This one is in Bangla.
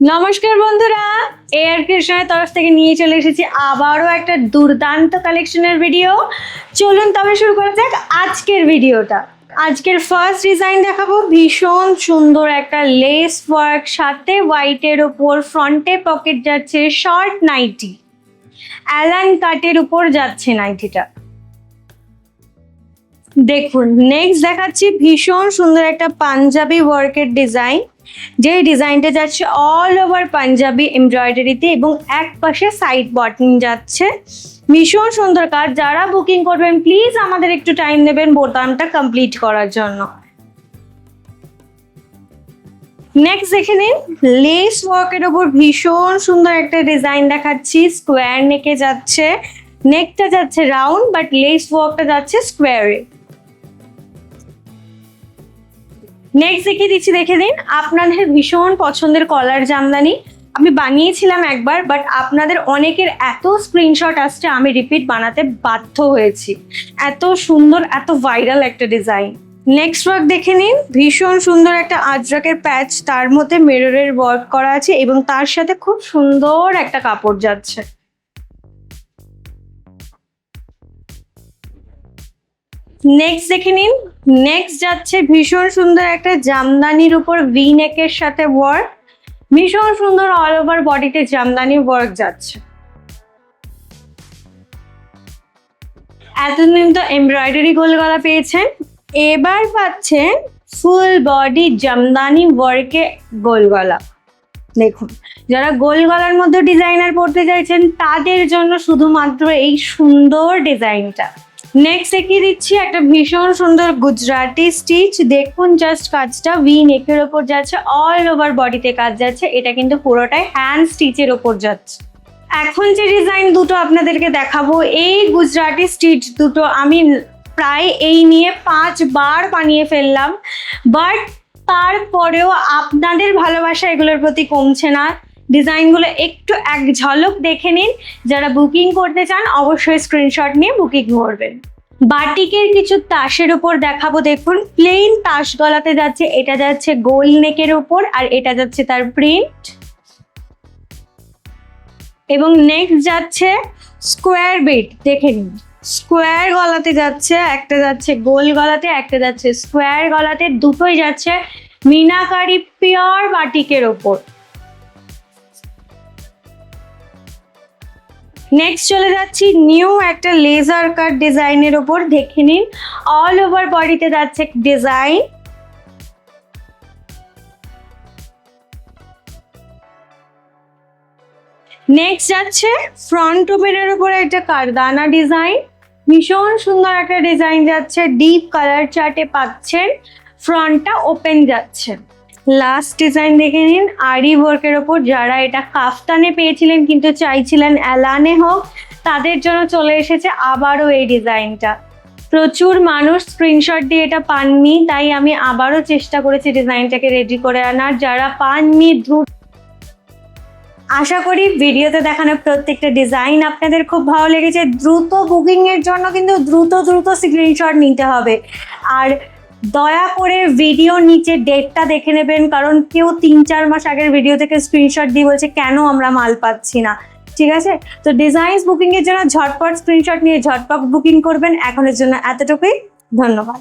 নমস্কার বন্ধুরা, এআর ক্রিয়েশনের তরফ থেকে নিয়ে চলে এসেছি আবারও একটা দুর্দান্ত কালেকশনের ভিডিও। চলুন তবে শুরু করা যাক আজকের ভিডিওটা। আজকের ফার্স্ট ডিজাইন দেখাবো ভীষণ সুন্দর একটা লেস ওয়ার্ক, সাথে হোয়াইটের ওপর ফ্রন্টে পকেট যাচ্ছে, শর্ট নাইটি, অ্যালান কাটের উপর যাচ্ছে নাইটিটা। দেখুন নেক্সট দেখাচ্ছি ভীষণ সুন্দর একটা পাঞ্জাবি ওয়ার্কের ডিজাইন, যে ডিজাইনটা যাচ্ছে অল ওভার পাঞ্জাবি এমব্রয়ডারিতে এবং এক পাশে সাইড বটন যাচ্ছে। ভীষণ সুন্দর কাজ। যারা বুকিং করবেন প্লিজ আমাদের একটু টাইম নেবেন বোতামটা কমপ্লিট করার জন্য। নেক্সট দেখে নিন, লেস ওয়ার্কের ওপর ভীষণ সুন্দর একটা ডিজাইন দেখাচ্ছি। স্কোয়ার নেকে যাচ্ছে, নেকটা যাচ্ছে রাউন্ড বাট লেস ওয়ার্কটা যাচ্ছে স্কোয়ারে। নেক্সট দেখিয়ে দিচ্ছি, দেখে দিন আপনাদের ভীষণ পছন্দের কলার জামদানি। আমি বানিয়েছিলাম একবার, বাট আপনাদের অনেকের এত স্ক্রিনশট আসছে আমি রিপিট বানাতে বাধ্য হয়েছি। এত সুন্দর, এত ভাইরাল একটা ডিজাইন। নেক্সট ওয়ার্ক দেখে নিন, ভীষণ সুন্দর একটা আজরাকের প্যাচ, তার মধ্যে মিররের ওয়ার্ক করা আছে এবং তার সাথে খুব সুন্দর একটা কাপড় যাচ্ছে। নেক্সট দেখে নিন, নেক্সট যাচ্ছে ভীষণ সুন্দর একটা জামদানির উপর ভি নেকের সাথে ওয়ার্ক, ভীষণ সুন্দর অল ওভার বডিতে জামদানি ওয়ার্ক যাচ্ছে। এতদিন তো এমব্রয়ডারি গোল গলা পেয়েছেন, এবার পাচ্ছেন ফুল বডি জামদানি ওয়ার্কে গোল গলা। দেখুন, যারা গোল গলার মধ্যে ডিজাইনার পড়তে চাইছেন তাদের জন্য শুধুমাত্র এই সুন্দর ডিজাইনটা। নেক্সট দেখিয়ে দিচ্ছি একটা ভীষণ সুন্দর গুজরাটি স্টিচ। দেখুন জাস্ট কাজটা ভি নেকের ওপর যাচ্ছে, অল ওভার বডিতে কাজ যাচ্ছে। এটা কিন্তু পুরোটাই হ্যান্ড স্টিচের ওপর যাচ্ছে। এখন যে ডিজাইন দুটো আপনাদেরকে দেখাবো, এই গুজরাটি স্টিচ দুটো আমি প্রায় এই নিয়ে 5 বার বানিয়ে ফেললাম, বাট তারপরেও আপনাদের ভালোবাসা এগুলোর প্রতি কমছে না। ডিজাইনগুলো একটু এক ঝলক দেখে নিন। যারা বুকিং করতে চান অবশ্যই স্ক্রিনশট নিয়ে বুকিং করবেন। বাটিকের কিছু তাসের উপর দেখাবো। দেখুন প্লেন তাস গলাতে যাচ্ছে, এটা যাচ্ছে গোল নেকের উপর আর এটা যাচ্ছে তার প্রিন্ট। এবং নেক্সট যাচ্ছে স্কোয়ার বিট, দেখে নিন স্কোয়ার গলাতে যাচ্ছে, একটা যাচ্ছে গোল গলাতে, একটা যাচ্ছে স্কোয়ার গলাতে, দুটোই যাচ্ছে মিনাকারি পিওর বাটিকের ওপর। নেক্সট চলে যাচ্ছি নিউ একটা লেজার কাট ডিজাইনের ওপর। দেখে নিন অল ওভার বডিতে যাচ্ছে ডিজাইন। নেক্সট যাচ্ছে ফ্রন্ট ওপেনের উপরে একটা কারদানা ডিজাইন, ভীষণ সুন্দর একটা ডিজাইন যাচ্ছে। ডিপ কালার চার্টে পাচ্ছেন, ফ্রন্টটা ওপেন যাচ্ছে। লাস্ট ডিজাইন দেখে নিন আরি ওয়ার্কের ওপর। যারা এটা কাফতানে পেয়েছিলেন কিন্তু চাইছিলেন অ্যালানে হোক, তাদের জন্য চলে এসেছে আবারও এই ডিজাইনটা। প্রচুর মানুষ স্ক্রিনশট দিয়ে এটা পাননি, তাই আমি আবারও চেষ্টা করেছি ডিজাইনটাকে রেডি করে আনার। যারা পাননি দ্রুত, আশা করি ভিডিওতে দেখানো প্রত্যেকটা ডিজাইন আপনাদের খুব ভালো লেগেছে। দ্রুত বুকিং এর জন্য কিন্তু দ্রুত স্ক্রিনশট নিতে হবে। আর দয়া করে ভিডিও নিচে ডেটটা দেখে নেবেন, কারণ কেউ 3-4 মাস আগের ভিডিও থেকে স্ক্রিনশট দিয়ে বলছে কেন আমরা মাল পাচ্ছি না। ঠিক আছে, তো ডিজাইনস বুকিং এর জন্য ঝটপট স্ক্রিনশট নিয়ে ঝটপট বুকিং করবেন। এখনের জন্য এতটুকুই, ধন্যবাদ।